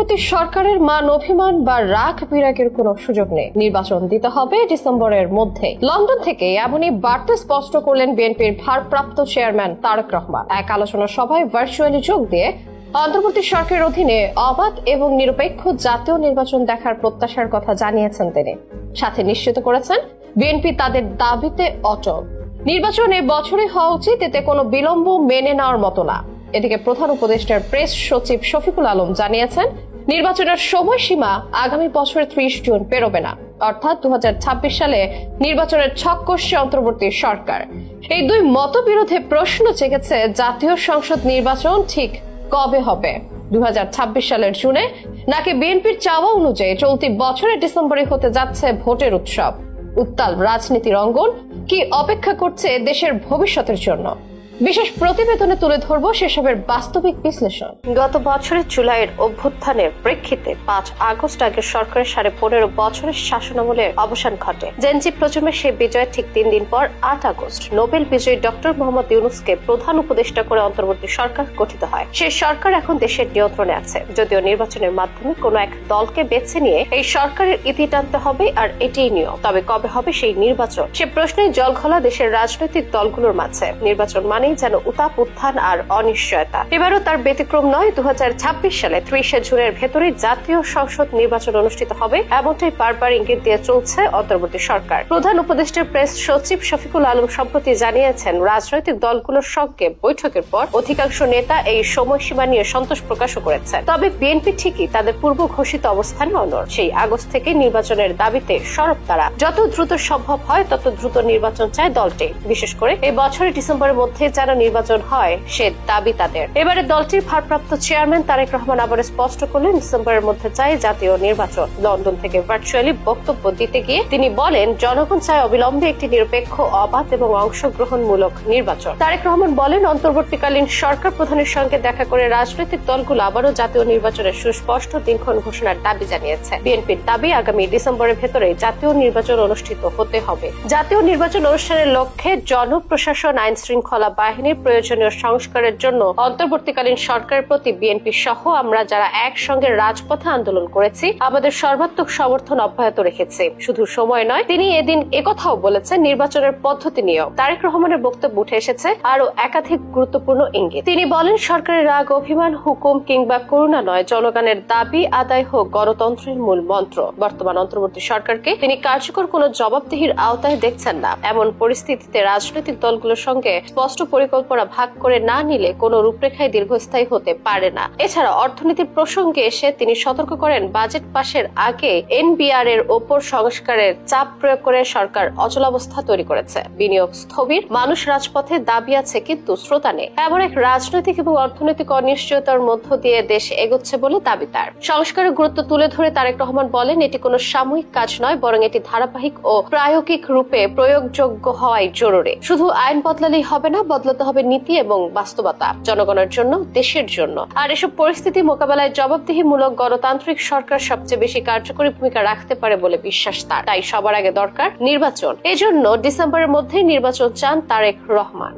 অন্তর্বর্তী সরকারের মান অভিমান বা রাগ বিরাগের কোনো সুযোগ নেই। নির্বাচন দিতে হবে ডিসেম্বরের মধ্যে। লন্ডন থেকে এমনই বার্তা স্পষ্ট করলেন বিএনপির ভারপ্রাপ্ত চেয়ারম্যান তারেক রহমান। এক আলোচনা সভায় ভার্চুয়ালি যোগ দিয়ে অন্তর্বর্তী সরকারের অধীনে অবাধ এবং নিরপেক্ষ জাতীয় নির্বাচন দেখার প্রত্যাশার কথা জানিয়েছেন তিনি। সাথে নিশ্চিত করেছেন বিএনপি তাদের দাবিতে অটল। নির্বাচন এ বছরই হওয়া উচিত, এতে কোনো বিলম্ব মেনে নেওয়ার মতো না। এদিকে প্রধান উপদেষ্টার প্রেস সচিব শফিকুল আলম জানিয়েছেন নির্বাচনের সময়সীমা আগামী বছরের 30 জুন পেরোবে না, অর্থাৎ 2026 সালে নির্বাচনের ছক কষছে অন্তর্বর্তী সরকার। এই দুই মতবিরোধে প্রশ্ন জেগেছে জাতীয় সংসদ নির্বাচন ঠিক কবে হবে, 2026 সালের জুনে নাকি বিএনপির চাওয়া অনুযায়ী চলতি বছরের ডিসেম্বরে হতে যাচ্ছে ভোটের উৎসব। উত্তাল রাজনীতির অঙ্গন কি অপেক্ষা করছে দেশের ভবিষ্যতের জন্য? বিশেষ প্রতিবেদনে তুলে ধরব সেসবের বাস্তবিক বিশ্লেষণ। গত বছরের জুলাইয়ের অভ্যুত্থানের প্রেক্ষিতে 5 আগস্ট আগে সরকারের 15.5 বছরের শাসনামলের অবসান ঘটে। জেনজি প্রজন্মের সেই বিজয়ের ঠিক 3 দিন পর 8 আগস্ট নোবেল বিজয়ী ডক্টর মোহাম্মদ ইউনূসকে প্রধান উপদেষ্টা করে অন্তর্বর্তী সরকার গঠিত হয়। সেই সরকার এখন দেশের নিয়ন্ত্রণে আছে। যদিও নির্বাচনের মাধ্যমে কোনো এক দলকে বেছে নিয়ে এই সরকারের ইতি টানতে হবে, আর এটিই নিয়ম। তবে কবে হবে সেই নির্বাচন, সে প্রশ্নেই জলঘোলা দেশের রাজনৈতিক দলগুলোর মাঝে। নির্বাচন মানে যেন উত্তাপ উত্থান আর অনিশ্চয়তা। এবারও তার ব্যতিক্রম নয়। 2026 সালে 30 জুনের ভেতরে জাতীয় সংসদ নির্বাচন অনুষ্ঠিত হবে, এমনটাই বারবার ইঙ্গিত দিয়ে চলছে অন্তর্বর্তী সরকার। প্রধান উপদেষ্টার প্রেস সচিব শফিকুল আলম সম্প্রতি জানিয়েছেন রাজনৈতিক দলগুলোর সঙ্গে বৈঠকের পর অধিকাংশ নেতা এই সময়সীমা নিয়ে সন্তোষ প্রকাশও করেছেন। তবে বিএনপি ঠিকই তাদের পূর্ব ঘোষিত অবস্থানে অনড়। সেই আগস্ট থেকে নির্বাচনের দাবিতে সরব তারা। যত দ্রুত সম্ভব হয় তত দ্রুত নির্বাচন চায় দলটি। বিশেষ করে এই বছরের ডিসেম্বরের মধ্যে যেন নির্বাচন হয় সে দাবি তাদের। এবারে দলটির ভারপ্রাপ্ত চেয়ারম্যান তারেক রহমান আবার স্পষ্ট করলেন ডিসেম্বরের মধ্যে চাই জাতীয় নির্বাচন। লন্ডন থেকে ভার্চুয়ালি বক্তব্য দিতে গিয়ে তিনি বলেন জনগণ চায় অবিলম্বে একটি নিরপেক্ষ, অবাধ এবং অংশগ্রহণমূলক নির্বাচন। তারেক রহমান বলেন অন্তর্বর্তীকালীন সরকার প্রধানের সঙ্গে দেখা করে রাজনৈতিক দলগুলো আবারও জাতীয় নির্বাচনের সুস্পষ্ট দিনক্ষণ ঘোষণার দাবি জানিয়েছে। বিএনপির দাবি আগামী ডিসেম্বরের ভেতরে জাতীয় নির্বাচন অনুষ্ঠিত হতে হবে। জাতীয় নির্বাচন অনুষ্ঠানের লক্ষ্যে জনপ্রশাসন, আইন শৃঙ্খলা বাহিনীর প্রয়োজনীয় সংস্কারের জন্য অন্তর্বর্তীকালীন সরকারের প্রতি বিএনপি সহ আমরা যারা একসঙ্গে রাজপথে আন্দোলন করেছি আমাদের সর্বাত্মক সমর্থন অব্যাহত রেখেছি। শুধু সময় নয়, তিনি এদিন একথাও বলেছেন নির্বাচনের পদ্ধতি নিয়েও তারেক রহমানের বক্তব্য উঠে এসেছে আরো একাধিক গুরুত্বপূর্ণ ইঙ্গিত। তিনি বলেন সরকারের রাগ অভিমান, হুকুম কিংবা করুণা নয়, জনগণের দাবি আদায় হোক গণতন্ত্রের মূল মন্ত্র। বর্তমান অন্তর্বর্তী সরকারকে তিনি কার্যকর কোনো জবাবদিহির আওতায় দেখছেন না। এমন পরিস্থিতিতে রাজনৈতিক দলগুলোর সঙ্গে স্পষ্ট পরিকল্পনা ভাগ করে না নিলে কোন রূপরেখায় দীর্ঘস্থায়ী হতে পারে না। এছাড়া অর্থনীতির প্রসঙ্গে এসে তিনি সতর্ক করেন বাজেট পাশের আগে এনবিআর এর ওপর সংস্কারের চাপ প্রয়োগ করে সরকার অচলাবস্থা তৈরি করেছে। বিনিয়োগ স্থবির, মানুষ রাজপথে দাবি আছে কিন্তু শ্রোতা নেই। এমন এক রাজনৈতিক এবং অর্থনৈতিক অনিশ্চয়তার মধ্য দিয়ে দেশ এগোচ্ছে বলে দাবি তার। সংস্কারের গুরুত্ব তুলে ধরে তারেক রহমান বলেন এটি কোনো সাময়িক কাজ নয়, বরং এটি ধারাবাহিক ও প্রায়োগিক রূপে প্রয়োগযোগ্য হওয়াই জরুরি। শুধু আইন বদলালেই হবে না, বদলাতে হবে নীতি এবং বাস্তবতা, জনগণের জন্য, দেশের জন্য। আর এসব পরিস্থিতি মোকাবেলায় জবাবদিহিমূলক গণতান্ত্রিক সরকার সবচেয়ে বেশি কার্যকরী ভূমিকা রাখতে পারে বলে বিশ্বাস তার। তাই সবার আগে দরকার নির্বাচন। এজন্য ডিসেম্বরের মধ্যেই নির্বাচন চান তারেক রহমান।